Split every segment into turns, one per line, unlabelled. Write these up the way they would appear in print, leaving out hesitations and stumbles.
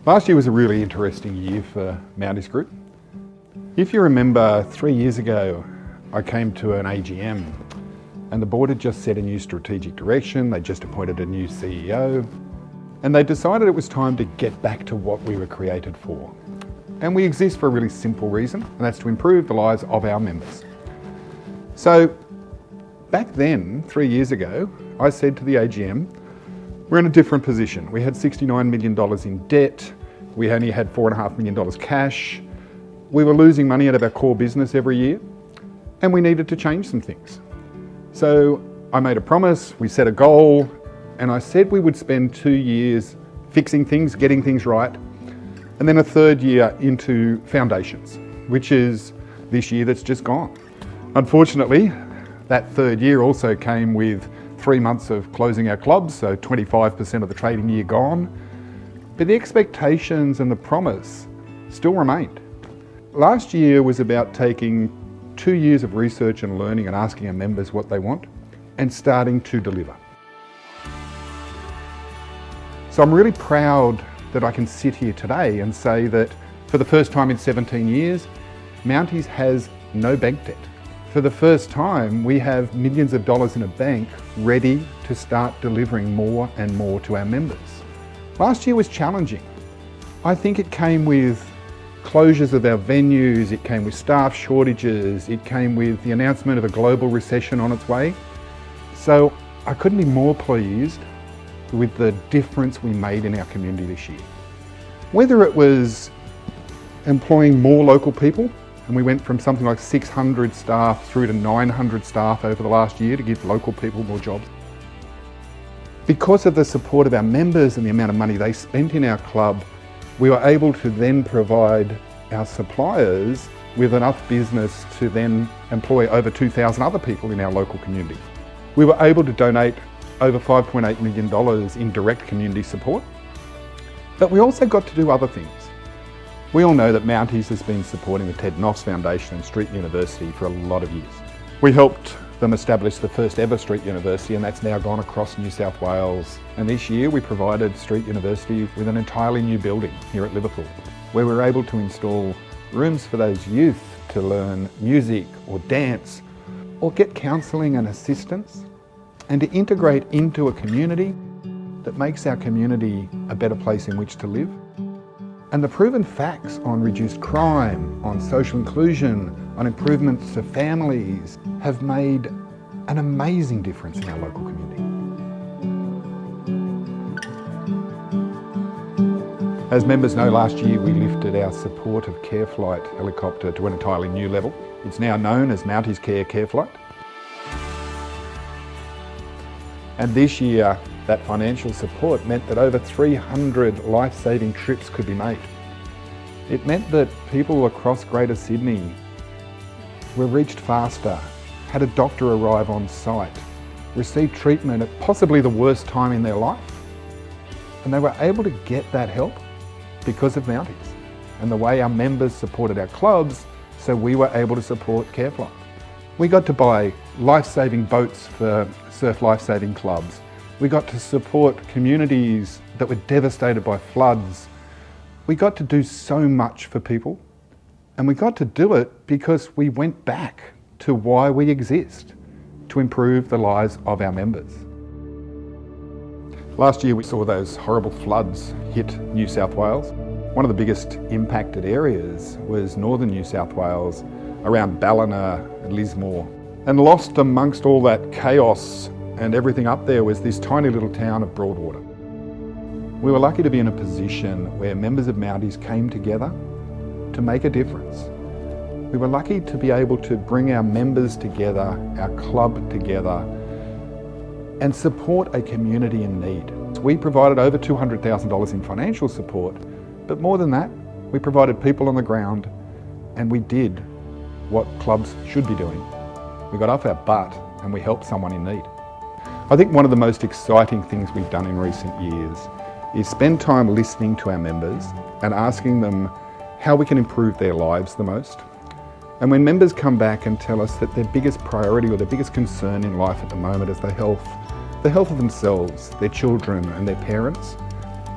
Last year was a really interesting year for Mounties Group. If you remember, 3 years ago, I came to an AGM and the board had just set a new strategic direction, they just appointed a new CEO, and they decided it was time to get back to what we were created for. And we exist for a really simple reason, and that's to improve the lives of our members. So back then, 3 years ago, I said to the AGM, we're in a different position. We had $69 million in debt. We only had $4.5 million cash. We were losing money out of our core business every year, and we needed to change some things. So I made a promise, we set a goal, and I said we would spend 2 years fixing things, getting things right, and then a third year into foundations, which is this year that's just gone. Unfortunately, that third year also came with 3 months of closing our clubs, so 25% of the trading year gone. But the expectations and the promise still remained. Last year was about taking 2 years of research and learning and asking our members what they want and starting to deliver. So I'm really proud that I can sit here today and say that for the first time in 17 years, Mounties has no bank debt. For the first time, we have millions of dollars in a bank ready to start delivering more and more to our members. Last year was challenging. I think it came with closures of our venues, it came with staff shortages, it came with the announcement of a global recession on its way. So I couldn't be more pleased with the difference we made in our community this year. Whether it was employing more local people, and we went from something like 600 staff through to 900 staff over the last year to give local people more jobs. Because of the support of our members and the amount of money they spent in our club, we were able to then provide our suppliers with enough business to then employ over 2,000 other people in our local community. We were able to donate over $5.8 million in direct community support, but we also got to do other things. We all know that Mounties has been supporting the Ted Noffs Foundation and Street University for a lot of years. We helped them establish the first ever Street University, and that's now gone across New South Wales. And this year we provided Street University with an entirely new building here at Liverpool, where we were able to install rooms for those youth to learn music or dance or get counselling and assistance, and to integrate into a community that makes our community a better place in which to live. And the proven facts on reduced crime, on social inclusion, on improvements to families have made an amazing difference in our local community. As members know, last year we lifted our support of CareFlight helicopter to an entirely new level. It's now known as Mounties Care CareFlight. And this year, that financial support meant that over 300 life-saving trips could be made. It meant that people across Greater Sydney were reached faster, had a doctor arrive on site, received treatment at possibly the worst time in their life, and they were able to get that help because of Mounties and the way our members supported our clubs, so we were able to support CareFlight. We got to buy life-saving boats for surf life-saving clubs. We got to support communities that were devastated by floods. We got to do so much for people, and we got to do it because we went back to why we exist, to improve the lives of our members. Last year we saw those horrible floods hit New South Wales. One of the biggest impacted areas was northern New South Wales, around Ballina and Lismore. And lost amongst all that chaos and everything up there was this tiny little town of Broadwater. We were lucky to be in a position where members of Mounties came together to make a difference. We were lucky to be able to bring our members together, our club together, and support a community in need. We provided over $200,000 in financial support, but more than that, we provided people on the ground, and we did what clubs should be doing. We got off our butt and we helped someone in need. I think one of the most exciting things we've done in recent years is spend time listening to our members and asking them how we can improve their lives the most. And when members come back and tell us that their biggest priority or their biggest concern in life at the moment is the health of themselves, their children and their parents,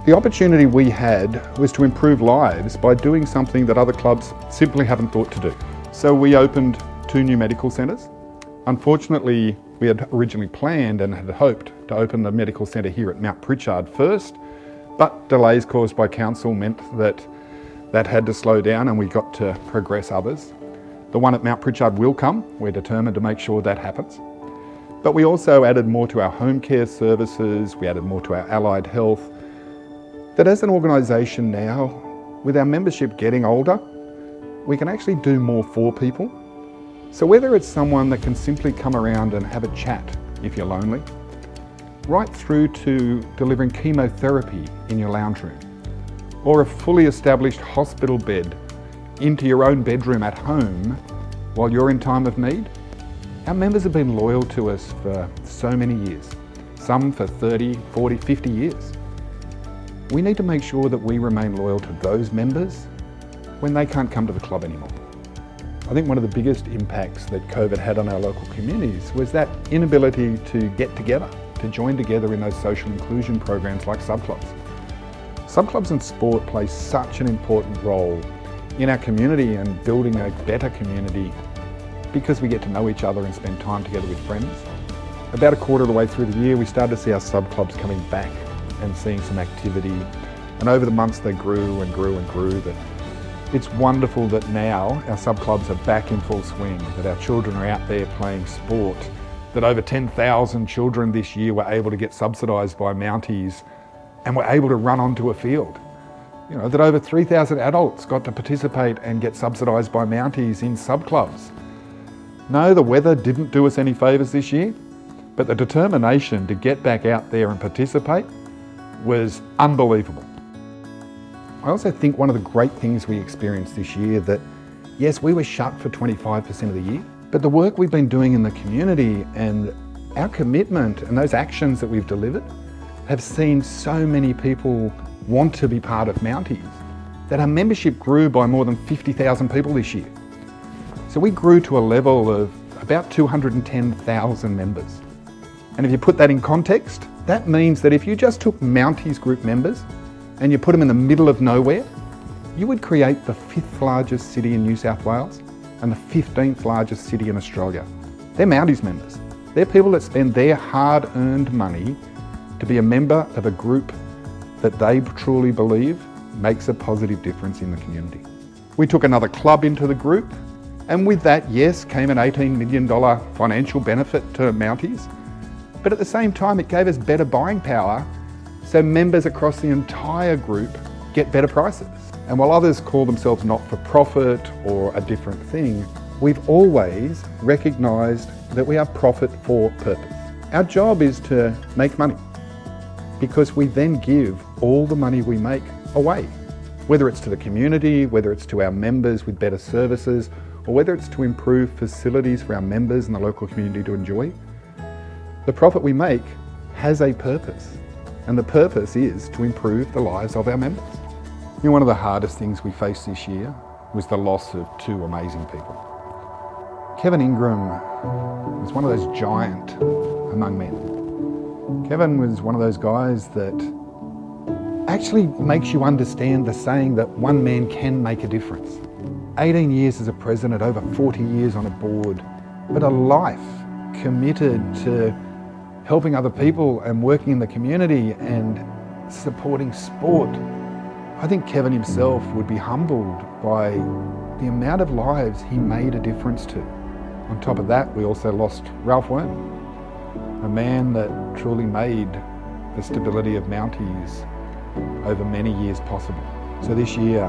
The opportunity we had was to improve lives by doing something that other clubs simply haven't thought to do. So we opened 2 new medical centres. Unfortunately, we had originally planned and had hoped to open the medical centre here at Mount Pritchard first, but delays caused by council meant that had to slow down and we got to progress others. The one at Mount Pritchard will come. We're determined to make sure that happens. But we also added more to our home care services, we added more to our allied health, that as an organisation now, with our membership getting older, we can actually do more for people. So whether it's someone that can simply come around and have a chat if you're lonely, right through to delivering chemotherapy in your lounge room, or a fully established hospital bed into your own bedroom at home while you're in time of need, our members have been loyal to us for so many years, some for 30, 40, 50 years. We need to make sure that we remain loyal to those members when they can't come to the club anymore. I think one of the biggest impacts that COVID had on our local communities was that inability to get together, to join together in those social inclusion programs like subclubs. Subclubs and sport play such an important role in our community and building a better community because we get to know each other and spend time together with friends. About a quarter of the way through the year, we started to see our subclubs coming back and seeing some activity. And over the months they grew and grew and grew. But it's wonderful that now our subclubs are back in full swing, that our children are out there playing sport, that over 10,000 children this year were able to get subsidised by Mounties and were able to run onto a field. You know, that over 3,000 adults got to participate and get subsidised by Mounties in subclubs. No, the weather didn't do us any favours this year, but the determination to get back out there and participate was unbelievable. I also think one of the great things we experienced this year that, yes, we were shut for 25% of the year, but the work we've been doing in the community and our commitment and those actions that we've delivered have seen so many people want to be part of Mounties that our membership grew by more than 50,000 people this year. So we grew to a level of about 210,000 members. And if you put that in context, that means that if you just took Mounties group members and you put them in the middle of nowhere, you would create the 5th largest city in New South Wales and the 15th largest city in Australia. They're Mounties members. They're people that spend their hard-earned money to be a member of a group that they truly believe makes a positive difference in the community. We took another club into the group, and with that, yes, came an $18 million financial benefit to Mounties. But at the same time, it gave us better buying power, so members across the entire group get better prices. And while others call themselves not-for-profit or a different thing, we've always recognised that we are profit for purpose. Our job is to make money because we then give all the money we make away, whether it's to the community, whether it's to our members with better services, or whether it's to improve facilities for our members and the local community to enjoy. The profit we make has a purpose, and the purpose is to improve the lives of our members. You know, one of the hardest things we faced this year was the loss of 2 amazing people. Kevin Ingram was one of those giant among men. Kevin was one of those guys that actually makes you understand the saying that one man can make a difference. 18 years as a president, over 40 years on a board, but a life committed to helping other people and working in the community and supporting sport. I think Kevin himself would be humbled by the amount of lives he made a difference to. On top of that, we also lost Ralph Wern, a man that truly made the stability of Mounties over many years possible. So this year,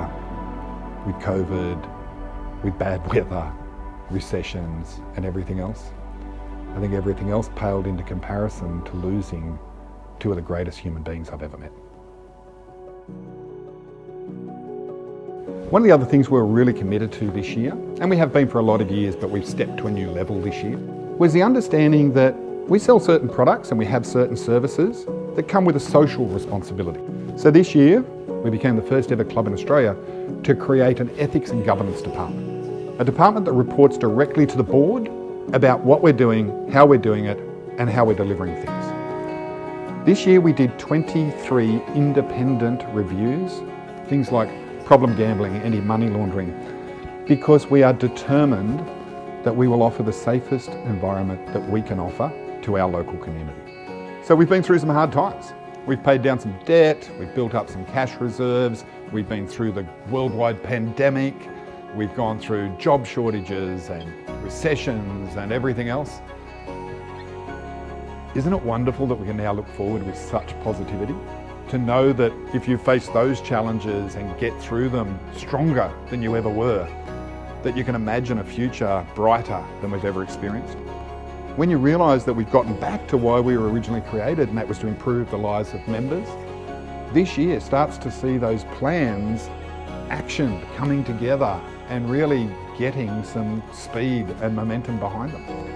with COVID, with bad weather, recessions and everything else, I think everything else paled into comparison to losing 2 of the greatest human beings I've ever met. One of the other things we're really committed to this year, and we have been for a lot of years, but we've stepped to a new level this year, was the understanding that we sell certain products and we have certain services that come with a social responsibility. So this year, we became the first ever club in Australia to create an ethics and governance department. A department that reports directly to the board about what we're doing, how we're doing it, and how we're delivering things. This year we did 23 independent reviews, things like problem gambling, anti-money laundering, because we are determined that we will offer the safest environment that we can offer to our local community. So we've been through some hard times. We've paid down some debt, we've built up some cash reserves, we've been through the worldwide pandemic, we've gone through job shortages and recessions and everything else. Isn't it wonderful that we can now look forward with such positivity? To know that if you face those challenges and get through them stronger than you ever were, that you can imagine a future brighter than we've ever experienced. When you realise that we've gotten back to why we were originally created, and that was to improve the lives of members, this year starts to see those plans actioned, coming together and really getting some speed and momentum behind them.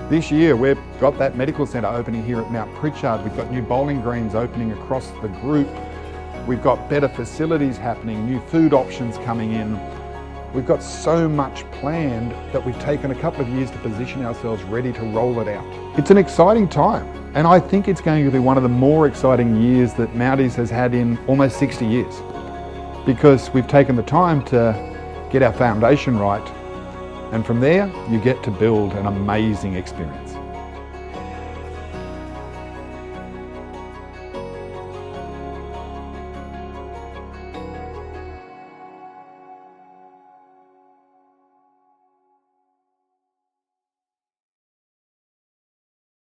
This year we've got that medical centre opening here at Mount Pritchard, we've got new bowling greens opening across the group, we've got better facilities happening, new food options coming in. We've got so much planned that we've taken a couple of years to position ourselves ready to roll it out. It's an exciting time, and I think it's going to be one of the more exciting years that Mounties has had in almost 60 years, because we've taken the time to get our foundation right, and from there you get to build an amazing experience.